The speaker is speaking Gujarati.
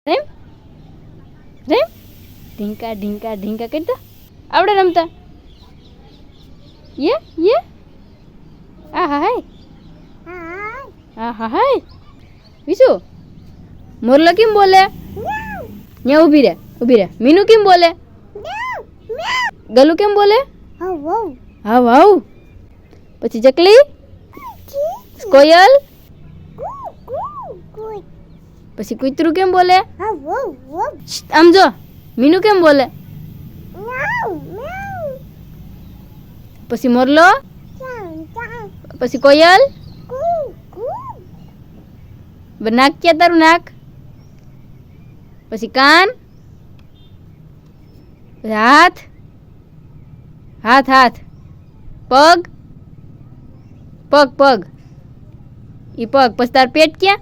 રેમ રેમ ઢીંકા ઢીંકા ઢીંકા કરી દો. આવડે રમતા? યે આહા હાય આહા હાય. વિશુ મોરલો કેમ બોલે? ન્યા ઊભી રે. મીનુ કેમ બોલે? ગલુ કેમ બોલે? હાવ હાવ. પછી ચકલી, કોયલ, પછી કૂતરું કેમ બોલે? આમ જો મીનુ કેમ બોલે? પછી મોરલો, પછી કોયલ. નાક ક્યાં તારું નાક? પછી કાન, પછી હાથ હાથ હાથ, પગ પગ પગ ઈ પગ. પછી તાર પેટ ક્યાં?